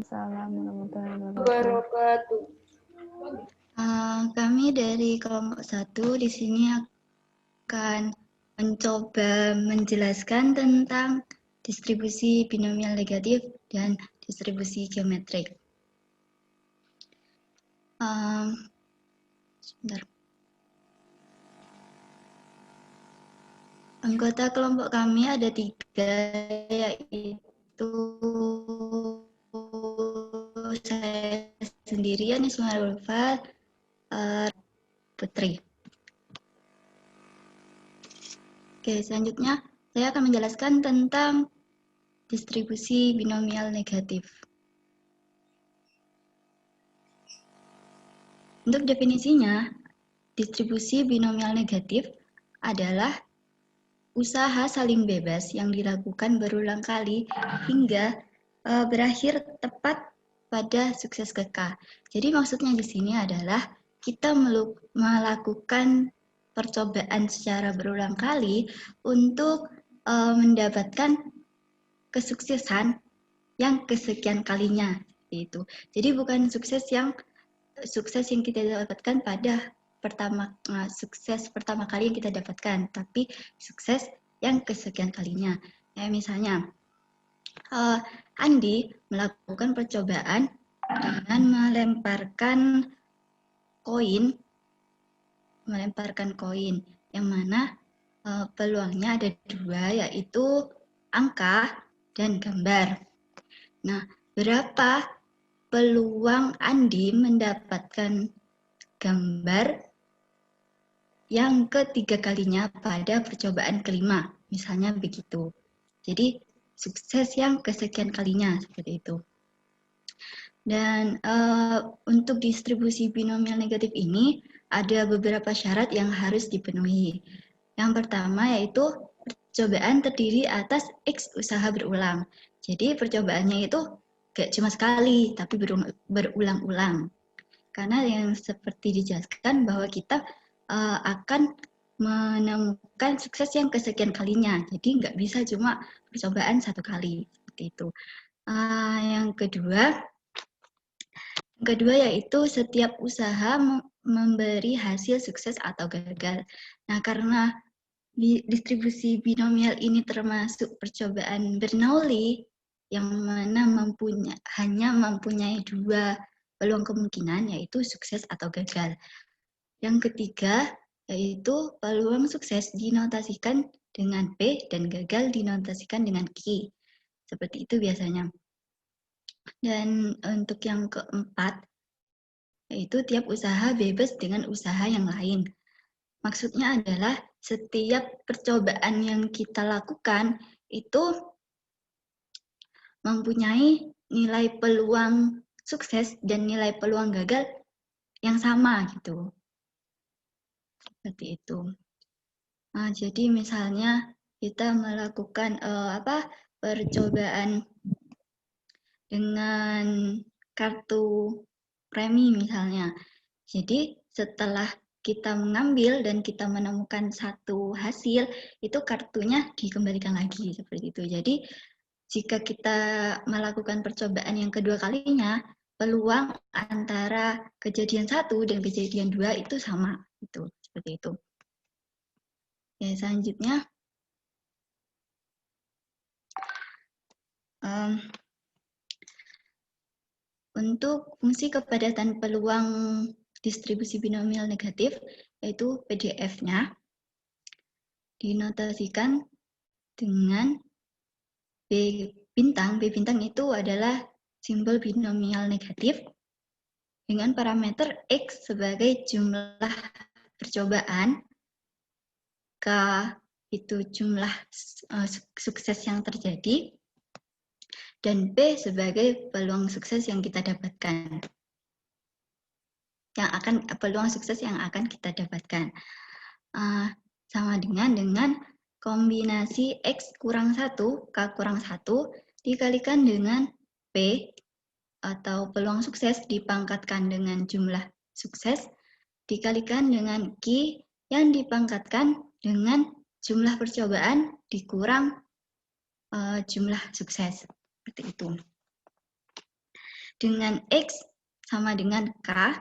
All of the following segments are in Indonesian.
Waalaikumsalam warahmatullahi wabarakatuh. Wabarakatuh. Kami dari kelompok 1 di sini akan mencoba menjelaskan tentang distribusi binomial negatif dan distribusi geometrik. Sebentar. Anggota kelompok kami ada 3, yaitu saya sendiri, Anisma Ulfa, Putri. Oke, selanjutnya saya akan menjelaskan tentang distribusi binomial negatif. Untuk definisinya, distribusi binomial negatif adalah usaha saling bebas yang dilakukan berulang kali hingga berakhir tepat pada sukses ke K. Jadi maksudnya di sini adalah kita melakukan percobaan secara berulang kali untuk mendapatkan kesuksesan yang kesekian kalinya itu. Jadi bukan sukses yang kita dapatkan pada sukses pertama kali yang kita dapatkan, tapi sukses yang kesekian kalinya. Misalnya Andi melakukan percobaan dengan melemparkan koin yang mana peluangnya ada 2, yaitu angka dan gambar. Nah, berapa peluang Andi mendapatkan gambar yang ketiga kalinya pada percobaan kelima, misalnya begitu. Jadi sukses yang kesekian kalinya seperti itu. Dan untuk distribusi binomial negatif ini ada beberapa syarat yang harus dipenuhi. Yang pertama yaitu percobaan terdiri atas X usaha berulang. Jadi percobaannya itu gak cuma sekali, tapi berulang-ulang. Karena yang seperti dijelaskan bahwa kita akan menemukan sukses yang kesekian kalinya. Jadi nggak bisa cuma percobaan 1 kali, seperti itu. Yang kedua yaitu setiap usaha memberi hasil sukses atau gagal. Nah, karena distribusi binomial ini termasuk percobaan Bernoulli yang mana hanya mempunyai 2 peluang kemungkinan, yaitu sukses atau gagal. Yang ketiga yaitu peluang sukses dinotasikan dengan P dan gagal dinotasikan dengan Q. Seperti itu biasanya. Dan untuk yang keempat yaitu tiap usaha bebas dengan usaha yang lain. Maksudnya adalah setiap percobaan yang kita lakukan itu mempunyai nilai peluang sukses dan nilai peluang gagal yang sama gitu. Seperti itu. Nah, jadi misalnya kita melakukan percobaan dengan kartu premi misalnya. Jadi setelah kita mengambil dan kita menemukan satu hasil, itu kartunya dikembalikan lagi seperti itu. Jadi jika kita melakukan percobaan yang kedua kalinya, peluang antara kejadian 1 dan kejadian 2 itu sama, itu seperti itu. Ya, selanjutnya untuk fungsi kepadatan peluang distribusi binomial negatif, yaitu PDF-nya dinotasikan dengan B bintang. B bintang itu adalah simbol binomial negatif dengan parameter X sebagai jumlah percobaan, K itu jumlah sukses yang terjadi, dan P sebagai peluang sukses yang kita dapatkan. Peluang sukses yang akan kita dapatkan. Sama dengan kombinasi X kurang 1, K kurang 1, dikalikan dengan P atau peluang sukses dipangkatkan dengan jumlah sukses, dikalikan dengan Q yang dipangkatkan dengan jumlah percobaan dikurang jumlah sukses. Seperti itu. dengan X sama dengan K,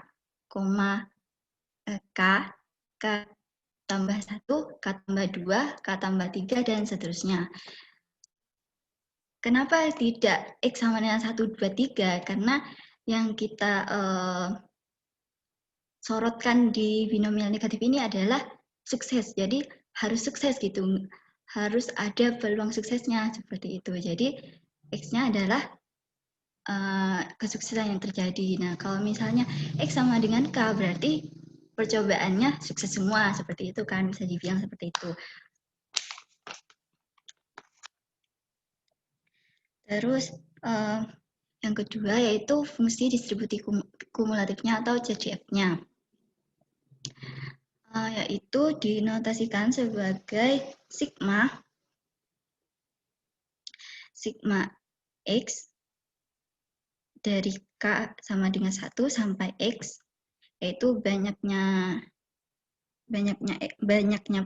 K, K tambah 1, K tambah 2, K tambah 3, dan seterusnya. Kenapa tidak X sama dengan 1, 2, 3? Karena yang kita sorotkan di binomial negatif ini adalah sukses. Jadi harus sukses gitu. Harus ada peluang suksesnya seperti itu. Jadi X-nya adalah kesuksesan yang terjadi. Nah, kalau misalnya X sama dengan K berarti percobaannya sukses semua. Seperti itu kan, bisa dibilang seperti itu. Terus yang kedua yaitu fungsi distribusi kumulatifnya atau CDF-nya. Yaitu dinotasikan sebagai sigma X dari K sama dengan 1 sampai X, yaitu banyaknya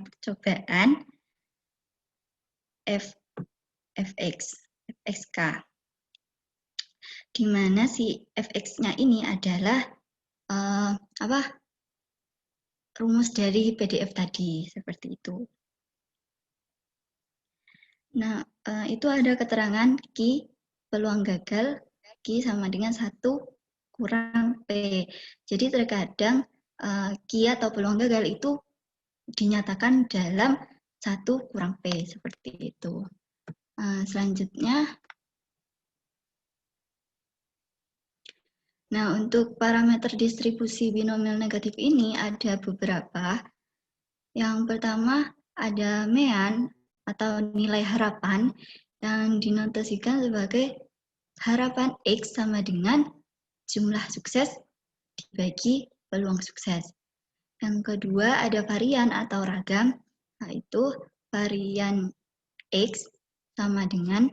percobaan fxk, di mana si fx-nya ini adalah rumus dari PDF tadi, seperti itu. Nah, itu ada keterangan Q peluang gagal Q sama dengan 1 kurang P. Jadi terkadang Q atau peluang gagal itu dinyatakan dalam 1 kurang P, seperti itu. Selanjutnya, nah untuk parameter distribusi binomial negatif ini ada beberapa. Yang pertama ada mean atau nilai harapan yang dinotasikan sebagai harapan X sama dengan jumlah sukses dibagi peluang sukses. Yang kedua ada varian atau ragam, yaitu varian X sama dengan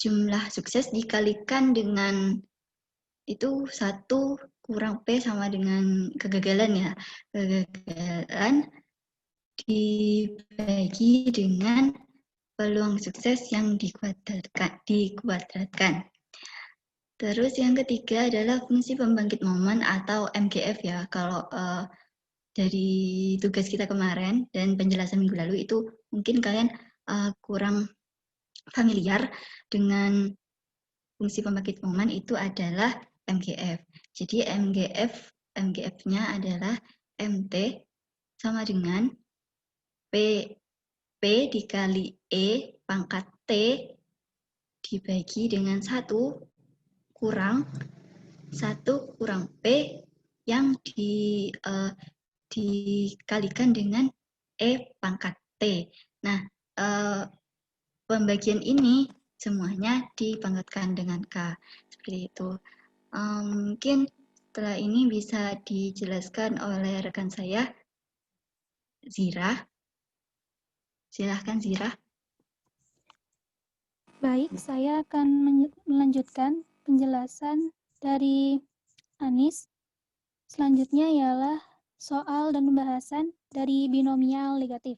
jumlah sukses dikalikan dengan itu 1 kurang P sama dengan kegagalan ya. Kegagalan dibagi dengan peluang sukses yang dikuadratkan. Terus yang ketiga adalah fungsi pembangkit momen atau MGF ya. Kalau dari tugas kita kemarin dan penjelasan minggu lalu itu mungkin kalian kurang familiar dengan fungsi pembangkit momen itu adalah MGF. Jadi MGF-nya adalah MT sama dengan P dikali E pangkat T dibagi dengan 1 kurang P yang dikalikan dengan E pangkat T. Nah, pembagian ini semuanya dipangkatkan dengan K. Seperti itu. Mungkin setelah ini bisa dijelaskan oleh rekan saya, Zira. Silahkan, Zira. Baik, saya akan melanjutkan penjelasan dari Anis. Selanjutnya ialah soal dan pembahasan dari binomial negatif.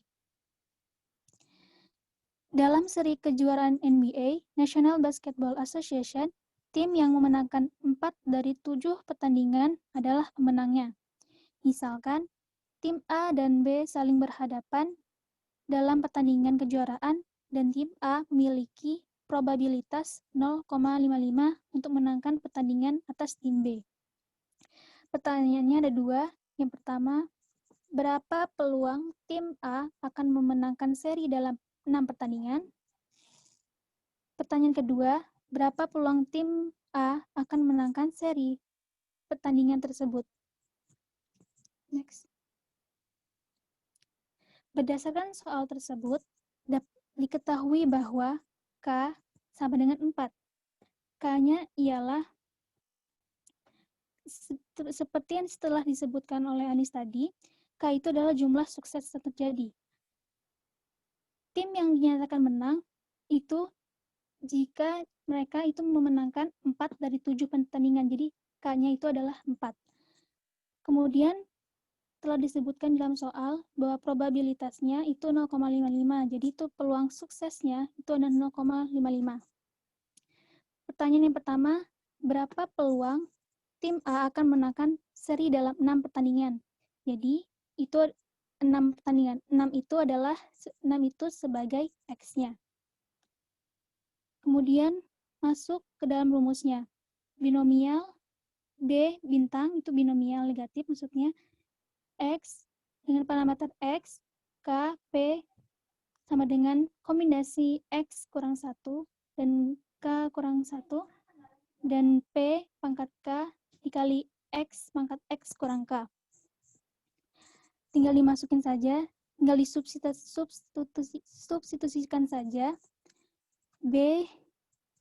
Dalam seri kejuaraan NBA, National Basketball Association, tim yang memenangkan 4 dari 7 pertandingan adalah pemenangnya. Misalkan, tim A dan B saling berhadapan dalam pertandingan kejuaraan dan tim A memiliki probabilitas 0,55 untuk menangkan pertandingan atas tim B. Pertanyaannya ada 2. Yang pertama, berapa peluang tim A akan memenangkan seri dalam 6 pertandingan? Pertanyaan kedua, berapa peluang tim A akan memenangkan seri pertandingan tersebut? Next. Berdasarkan soal tersebut, diketahui bahwa K sama dengan 4. K-nya ialah seperti yang setelah disebutkan oleh Anis tadi, K itu adalah jumlah sukses yang terjadi. Tim yang dinyatakan menang itu jika mereka itu memenangkan 4 dari 7 pertandingan. Jadi K-nya itu adalah 4. Kemudian telah disebutkan dalam soal bahwa probabilitasnya itu 0,55. Jadi itu peluang suksesnya itu ada 0,55. Pertanyaan yang pertama, berapa peluang tim A akan menangkan seri dalam 6 pertandingan. Jadi, itu 6 pertandingan. 6 itu sebagai X-nya. Kemudian masuk ke dalam rumusnya. Binomial B bintang itu binomial negatif maksudnya. X dengan parameter X, K, P sama dengan kombinasi X kurang 1 dan K kurang 1 dan P pangkat K dikali X pangkat X kurang K. Tinggal dimasukin saja, tinggal disubstitusikan saja. B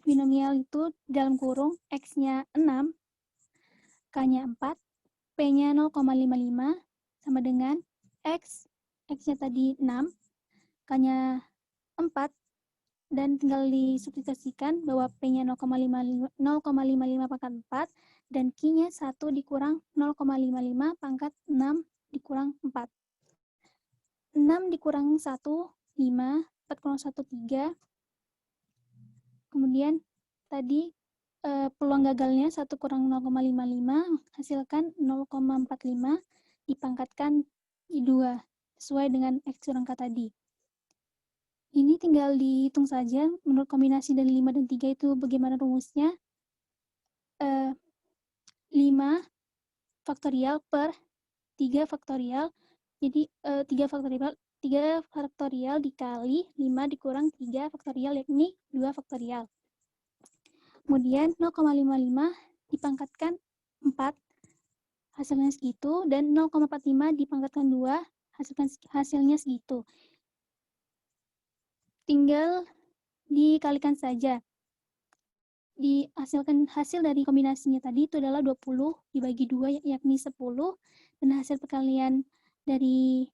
binomial itu dalam kurung X-nya 6, K-nya 4, P-nya 0,55 sama dengan X-nya tadi 6, K-nya 4, dan tinggal disubstitusikan bahwa P-nya 0,55 pangkat 4 dan Q-nya 1 dikurang 0,55 pangkat 6 dikurang 4. 6 dikurang 1, 5, 4 kurang 1, 3. Kemudian tadi peluang gagalnya 1 kurang 0,55 hasilkan 0,45 dipangkatkan di 2 sesuai dengan X kurang K tadi. Ini tinggal dihitung saja menurut kombinasi dari 5 dan 3 itu bagaimana rumusnya. 5 faktorial per 3 faktorial. Jadi 3 faktorial dikali 5 dikurang 3 faktorial yakni 2 faktorial. Kemudian 0,55 dipangkatkan 4 hasilnya segitu dan 0,45 dipangkatkan 2 hasilnya segitu. Tinggal dikalikan saja. Dihasilkan hasil dari kombinasinya tadi itu adalah 20 dibagi 2 yakni 10 dan hasil perkalian dari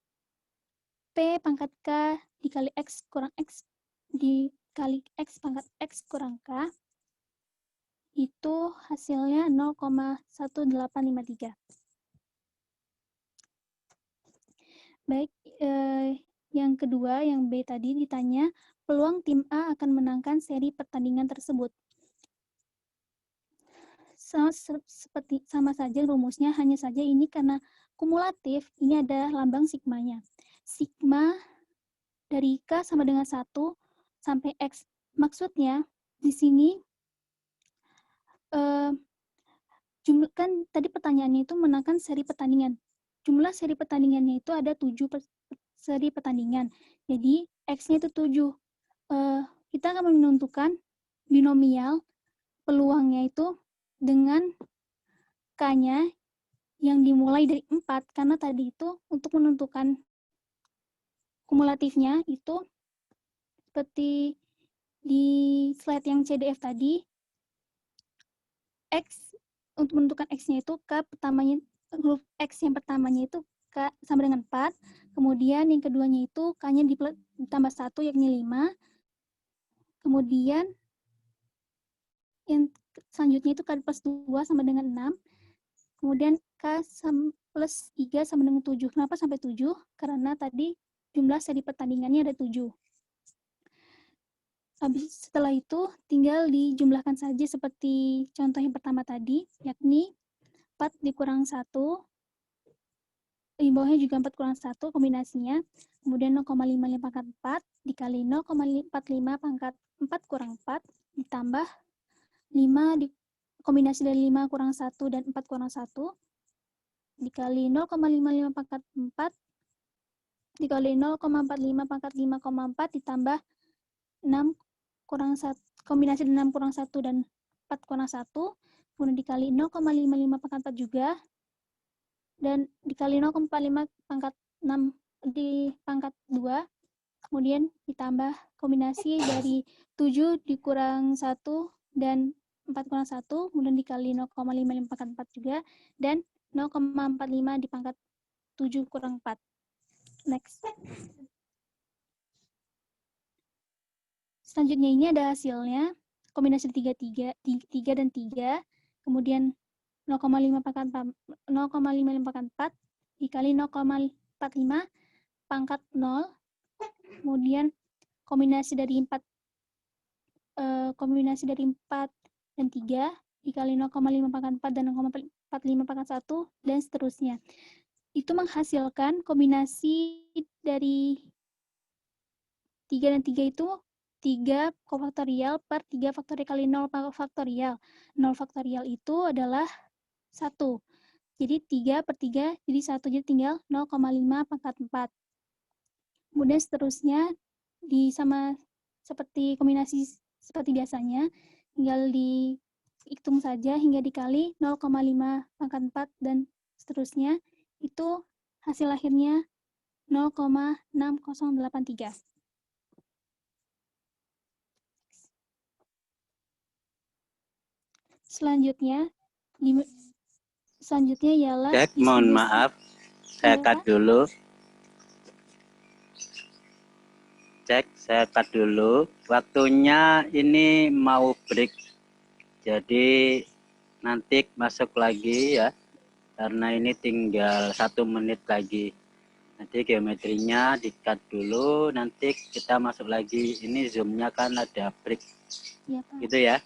P pangkat K dikali X kurang X dikali X pangkat X kurang K itu hasilnya 0,1853. Baik, yang kedua, yang B tadi ditanya, peluang tim A akan menangkan seri pertandingan tersebut. Sama saja rumusnya, hanya saja ini karena kumulatif, ini ada lambang sigmanya. Sigma dari K sama dengan 1 sampai X. Maksudnya, di sini, kan tadi pertanyaannya itu menangkan seri pertandingan. Jumlah seri pertandingannya itu ada 7 seri pertandingan. Jadi, X-nya itu 7. Kita akan menentukan binomial peluangnya itu dengan K-nya yang dimulai dari 4, karena tadi itu untuk menentukan kumulatifnya itu seperti di slide yang CDF tadi, X untuk menentukan X-nya itu K pertamanya, huruf X yang pertamanya itu K sama dengan 4, kemudian yang keduanya itu K-nya ditambah 1 yakni 5, kemudian yang selanjutnya itu K plus 2 sama dengan 6, kemudian K plus 3 sama dengan 7. Kenapa sampai 7? Karena tadi jumlah seri pertandingannya ada 7. Habis setelah itu tinggal dijumlahkan saja seperti contoh yang pertama tadi, yakni 4 dikurang 1, di bawahnya juga 4 kurang 1 kombinasinya, kemudian 0,55 pangkat 4 dikali 0,45 pangkat 4 kurang 4 ditambah 5 kombinasi dari 5 kurang 1 dan 4 kurang 1 dikali 0,55 pangkat 4 dikali 0,45 pangkat 5,4 ditambah 6 kurang 1, kombinasi 6 kurang 1 dan 4 kurang 1, kemudian dikali 0,55 pangkat 4 juga, dan dikali 0,45 pangkat 6 di pangkat 2, kemudian ditambah kombinasi dari 7 dikurang 1 dan 4 kurang 1, kemudian dikali 0,55 pangkat 4 juga, dan 0,45 di pangkat 7 kurang 4. Next. Selanjutnya ini ada hasilnya, kombinasi 3 dan 3, kemudian 0,55 pangkat 4 dikali 0,45 pangkat 0, kemudian kombinasi dari 4 dan 3 dikali 0,5 pangkat 4 dan 0,45 pangkat 1 dan seterusnya. Itu menghasilkan kombinasi dari 3 dan 3 itu 3 kofaktorial per 3 faktorial kali 0 faktorial. 0 faktorial itu adalah 1. Jadi 3 per 3 jadi 1, jadi tinggal 0,5 pangkat 4. Kemudian seterusnya sama seperti kombinasi seperti biasanya, tinggal dihitung saja hingga dikali 0,5 pangkat 4 dan seterusnya, itu hasil akhirnya 0,6083. Selanjutnya ialah Cek, mohon maaf, saya cut dulu. Cek, saya cut dulu. Waktunya ini mau break. Jadi nanti masuk lagi ya. Karena ini tinggal 1 menit lagi. Nanti geometrinya di-cut dulu. Nanti kita masuk lagi. Ini zoom-nya kan ada break. Ya, Pak. Gitu ya.